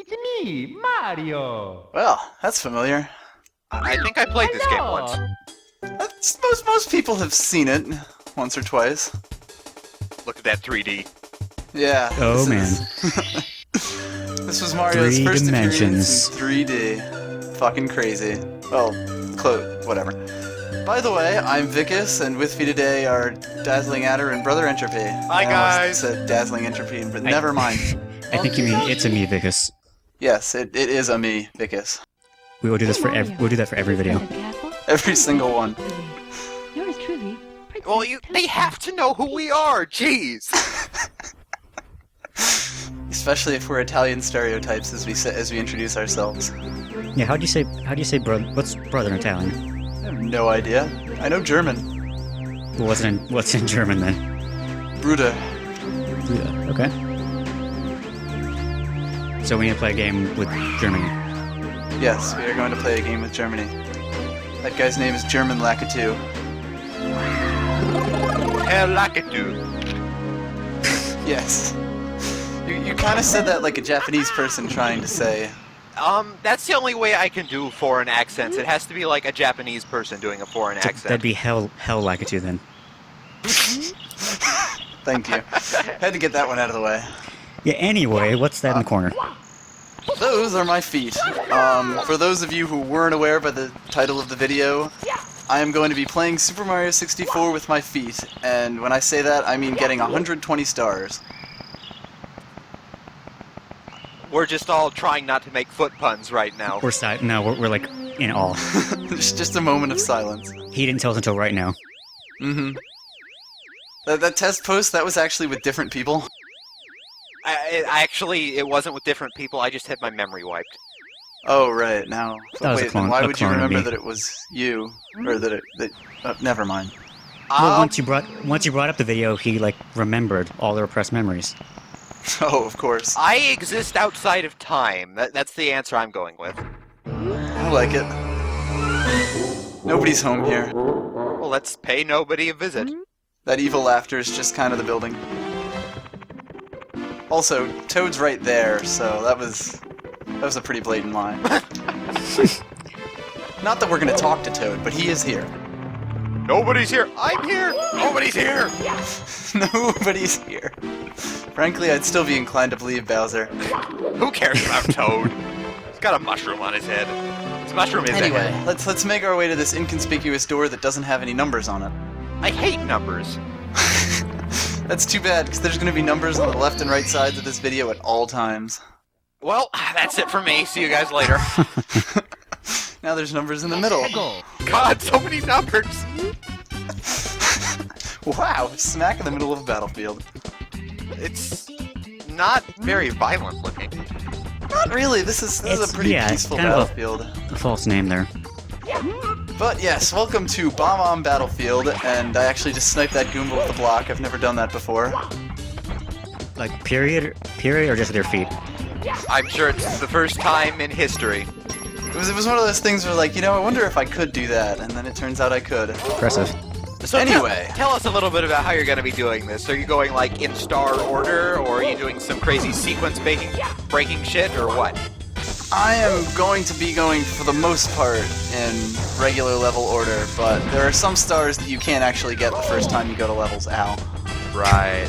It's me, Mario. Well, that's familiar. I think I played this game once. Most people have seen it once or twice. Look at that 3D. Yeah. Oh man. This was Mario's Three first dimensions. appearance in 3D. Fucking crazy. Well, whatever. By the way, I'm Vicus, and with me today are Dazzling, Addar, and Brother Entropy. Hi, I guys. almost said Dazzling Entropy, but never mind. I think you mean it's a me, Vicus. Yes, it is a me, Vicus. We will do this for we'll do that for every video. Every single one. Yours truly. Well, they have to know who we are. Jeez. Especially if we're Italian stereotypes as we introduce ourselves. Yeah, how do you say brother? What's brother in Italian? I have no idea. I know German. Well, what's in German then? Bruder. Yeah, okay. So we need to play a game with Germany. Yes, we are going to play a game with Germany. That guy's name is German Lakitu. Herr Lakitu. Yes. You kind of said that like a Japanese person trying to say. That's the only way I can do foreign accents. It has to be like a Japanese person doing a foreign accent. That'd be hell like it then. Thank you. Had to get that one out of the way. Yeah. Anyway, what's that in the corner? Those are my feet. For those of you who weren't aware by the title of the video, I am going to be playing Super Mario 64 with my feet, and when I say that, I mean getting 120 stars. We're just all trying not to make foot puns right now. We're like in awe. Just a moment of silence. He didn't tell us until right now. Mm-hmm. That test post, that was actually with different people. It wasn't with different people. I just had my memory wiped. Oh, right, now. That was a Wait, clone- then why a would you clone of remember me. that it was you? Or that never mind. Well, once you brought up the video, he like remembered all the repressed memories. Oh, of course. I exist outside of time. That's the answer I'm going with. I like it. Nobody's home here. Well, let's pay nobody a visit. That evil laughter is just kind of the building. Also, Toad's right there, so that was a pretty blatant lie. Not that we're gonna talk to Toad, but he is here. Nobody's here. I'm here. Nobody's here. Nobody's here. Frankly, I'd still be inclined to believe Bowser. Who cares about Toad? He's got a mushroom on his head. His mushroom is a Anyway, head. let's make our way to this inconspicuous door that doesn't have any numbers on it. I hate numbers. That's too bad, because there's gonna be numbers on the left and right sides of this video at all times. Well, that's it for me. See you guys later. Now there's numbers in the middle. God, so many numbers. Wow, smack in the middle of a battlefield. It's not very violent looking. Not really, this is a pretty it's peaceful kind of a- battlefield. A false name there. But yes, welcome to Bob-Omb Battlefield, and I actually just sniped that Goomba with the block. I've never done that before. Like period, or just with your feet. I'm sure it's the first time in history. It was one of those things where like, I wonder if I could do that, and then it turns out I could. Impressive. So Anyway. tell us a little bit about how you're going to be doing this. Are you going like in star order, or are you doing some crazy sequence breaking shit, or what? I am going to be going, for the most part, in regular level order, but there are some stars that you can't actually get the first time you go to levels. Ow. Right.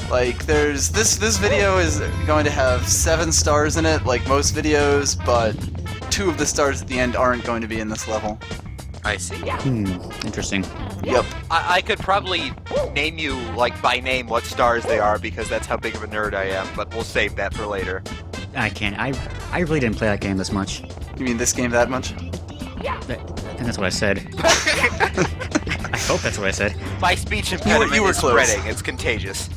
Like, there's... This video is going to have 7 stars in it, like most videos, but 2 of the stars at the end aren't going to be in this level. I see. Interesting. Yep. I could probably name you, like, by name what stars they are, because that's how big of a nerd I am, but we'll save that for later. I can't. I really didn't play that game this much. You mean this game that much? I think that's what I said. I hope that's what I said. My speech impediment were is close. spreading. It's contagious.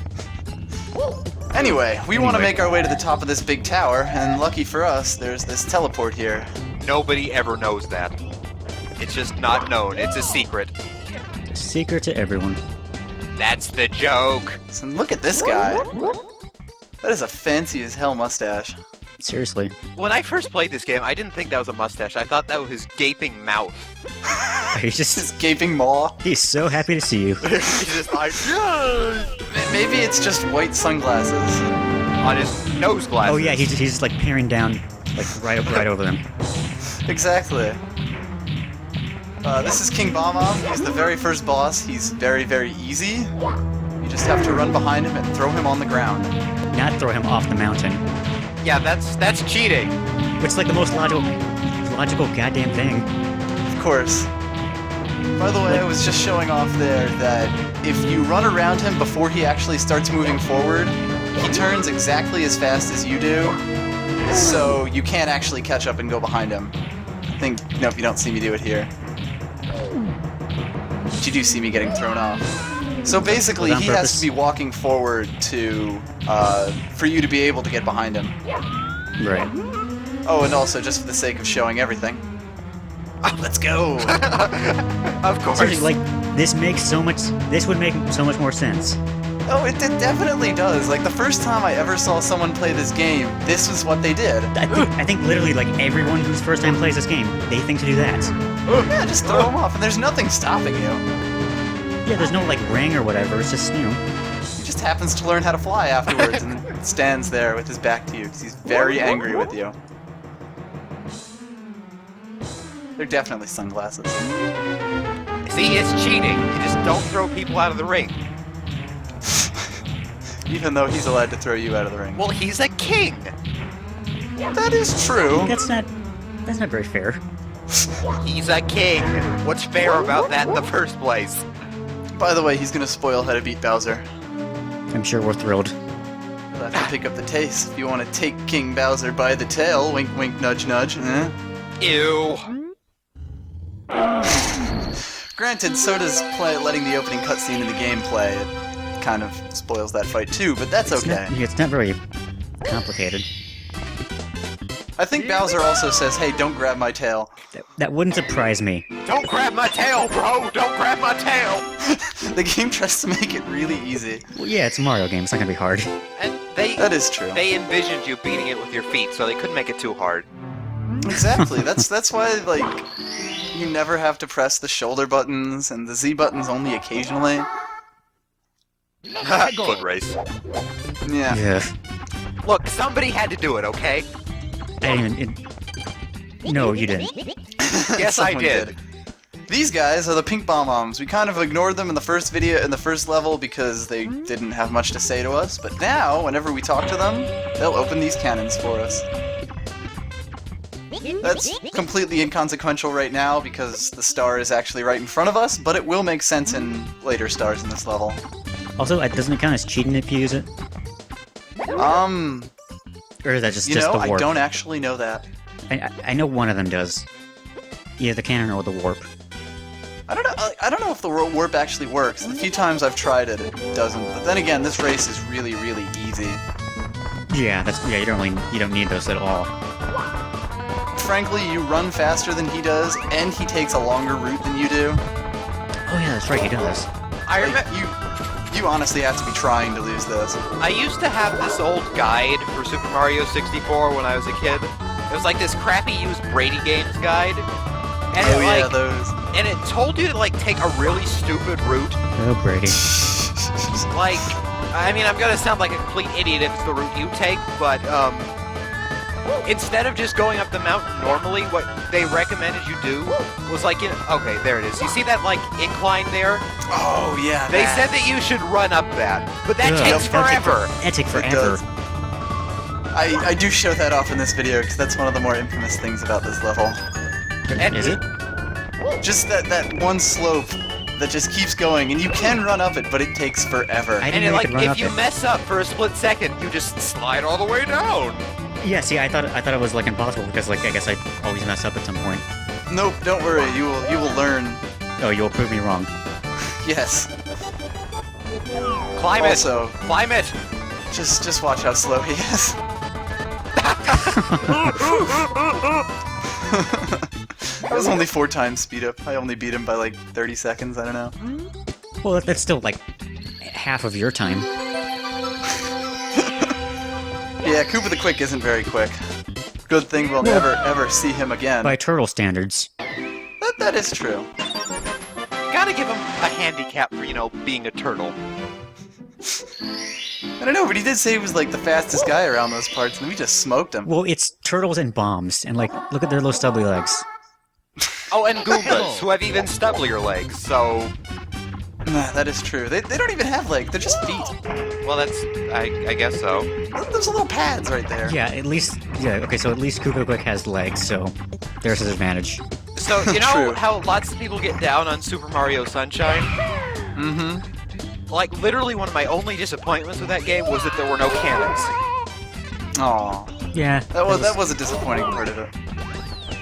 Anyway, we want to make our way to the top of this big tower, and lucky for us, there's this teleport here. Nobody ever knows that. It's just not known. It's a secret. Secret to everyone. That's the joke. So look at this guy. That is a fancy as hell mustache. Seriously. When I first played this game, I didn't think that was a mustache. I thought that was his gaping mouth. He's His just... gaping maw. He's so happy to see you. He's just like, yeah. Maybe it's just white sunglasses. on his nose glasses. Oh yeah, he's like peering down, like right over them. Exactly. This is King Bob-Omb. He's the very first boss. He's very, very easy. You just have to run behind him and throw him on the ground. Not throw him off the mountain. Yeah, that's cheating. Which is like the most logical goddamn thing. Of course. By the way, I was just showing off there that if you run around him before he actually starts moving forward, he turns exactly as fast as you do, so you can't actually catch up and go behind him. I think, nope, you don't see me do it here. But you do see me getting thrown off. So basically, he has to be walking forward to, for you to be able to get behind him. Right. Oh, and also, just for the sake of showing everything. Let's go! Of course. Seriously, like, this would make so much more sense. Oh, it definitely does. Like, the first time I ever saw someone play this game, this was what they did. I think literally, like, everyone whose first time plays this game, they think to do that. Yeah, just throw them off, and there's nothing stopping you. Yeah, there's no, like, ring or whatever, it's just, He just happens to learn how to fly afterwards and stands there with his back to you, because he's very angry with you. They're definitely sunglasses. See, it's cheating. You just don't throw people out of the ring. Even though he's allowed to throw you out of the ring. Well, he's a king. That is true. That's not very fair. He's a king. What's fair about that in the first place? By the way, he's gonna spoil how to beat Bowser. I'm sure we're thrilled. You'll have to pick up the taste if you want to take King Bowser by the tail. Wink, wink, nudge, nudge. Ew. Granted, so does letting the opening cutscene in the game play. It kind of spoils that fight too, but that's okay. It's not very complicated. I think Bowser also says, "Hey, don't grab my tail." That wouldn't surprise me. Don't grab my tail, bro! Don't grab my tail! The game tries to make it really easy. Well, yeah, it's a Mario game. It's not gonna be hard. And That is true. They envisioned you beating it with your feet, so they couldn't make it too hard. Exactly. That's why, like, you never have to press the shoulder buttons and the Z buttons only occasionally. Foot race. Yeah. Yeah. Look, somebody had to do it, okay? I didn't even... No, you didn't. Yes, I Someone did. These guys are the pink Bob-Ombs. We kind of ignored them in the first video, in the first level, because they didn't have much to say to us. But now, whenever we talk to them, they'll open these cannons for us. That's completely inconsequential right now because the star is actually right in front of us, but it will make sense in later stars in this level. Also, doesn't it count as cheating if you use it? Or is that just the warp? I don't actually know that. I know one of them does. Either the cannon or the warp. I don't know if the warp actually works. The few times I've tried it, it doesn't. But then again, this race is really, really easy. Yeah, you don't need those at all. Frankly, you run faster than he does, and he takes a longer route than you do. Oh yeah, that's right, he does. I remember. You honestly have to be trying to lose this. I used to have this old guide for Super Mario 64 when I was a kid. It was like this crappy used Brady Games guide. And Yeah, those. And it told you to, like, take a really stupid route. Oh, Brady. Like, I mean, I'm gonna sound like a complete idiot if it's the route you take, but, instead of just going up the mountain normally, what they recommended you do was, like, okay, there it is. You see that, like, incline there? Oh, yeah, They said that you should run up that, but that takes forever. That'd take It forever. does. I do show that off in this video, because that's one of the more infamous things about this level. And Is it? Just that one slope that just keeps going, and you can run up it, but it takes forever. I And didn't it, know you like, could run if up you it. mess up for a split second, you just slide all the way down. Yeah, see, I thought it was, like, impossible, because, like, I guess I always mess up at some point. Nope, don't worry, you will learn. Oh, you'll prove me wrong. Yes. Climb it. Also, Climb it. just watch how slow he is. That was only 4 times speed up. I only beat him by like 30 seconds, I don't know. Well, that's still, like, half of your time. Yeah, Koopa the Quick isn't very quick. Good thing we'll never ever see him again. By turtle standards. That is true. Gotta give him a handicap for, being a turtle. I don't know, but he did say he was like the fastest guy around those parts, and we just smoked him. Well, it's turtles and bombs, and like, look at their little stubbly legs. Oh, and Goombas, who have even stubblier legs, so... Nah, that is true. They don't even have legs, they're just feet. Well, that's... I guess so. Those little pads right there. Yeah, at least, okay, so at least Koopa Quick has legs, so there's his advantage. So, you know True. how lots of people get down on Super Mario Sunshine? Mm-hmm. Like, literally one of my only disappointments with that game was that there were no cannons. Aw. Yeah. That was a disappointing part of it.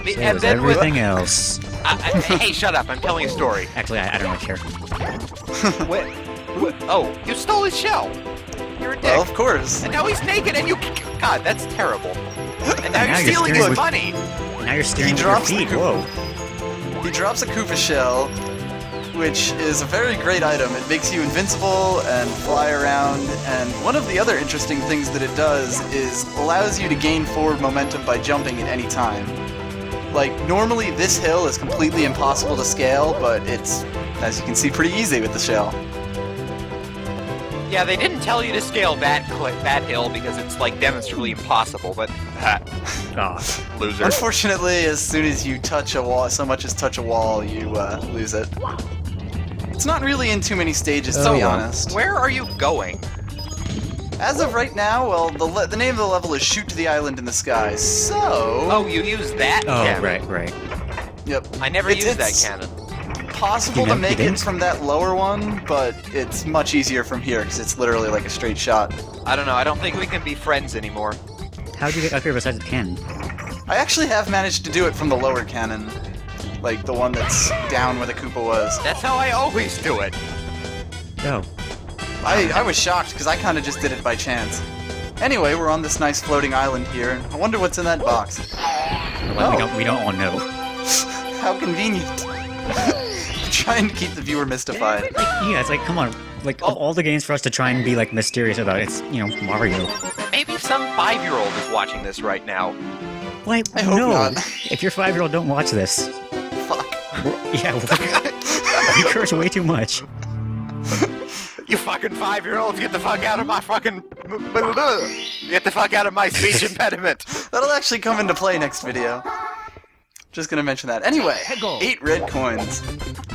It was everything else. Hey, shut up, I'm telling a story. Actually, I don't really care. Oh, you stole his shell! You're a dick. Well, of course. And now he's naked and you... God, that's terrible. And now you're you're stealing steering his money! Now you're steering with your drops the feet, Koopa. whoa. He drops a Koopa shell, which is a very great item. It makes you invincible and fly around, and one of the other interesting things that it does is allows you to gain forward momentum by jumping at any time. Like, normally this hill is completely impossible to scale, but it's, as you can see, pretty easy with the shell. Yeah, they didn't tell you to scale that hill because it's, like, demonstrably impossible, but... loser. Unfortunately, as soon as you touch a wall, so much as touch a wall, you lose it. It's not really in too many stages, to be honest. Where are you going? As of right now, well, the name of the level is Shoot to the Island in the Sky, so... Oh, you use that cannon. Right. Yep. I never used that cannon. Possible to make it from that lower one, but it's much easier from here, because it's literally like a straight shot. I don't know, I don't think we can be friends anymore. How'd you get up here besides the cannon? I actually have managed to do it from the lower cannon. Like, the one that's down where the Koopa was. That's how I always do it. Oh. I was shocked, because I kind of just did it by chance. Anyway, we're on this nice floating island here, and I wonder what's in that box. Well, we don't all know. How convenient. I'm trying to keep the viewer mystified. Yeah, it's like, come on. Like, of all the games for us to try and be, like, mysterious about, it's, Mario. Maybe some 5-year-old is watching this right now. Why? I hope no. not. If you're 5-year-old, don't watch this. Fuck. Yeah, you curse way too much. You fucking 5-year-olds, get the fuck out of my fucking... Get the fuck out of my speech impediment! That'll actually come into play next video. Just gonna mention that. Anyway, 8 red coins.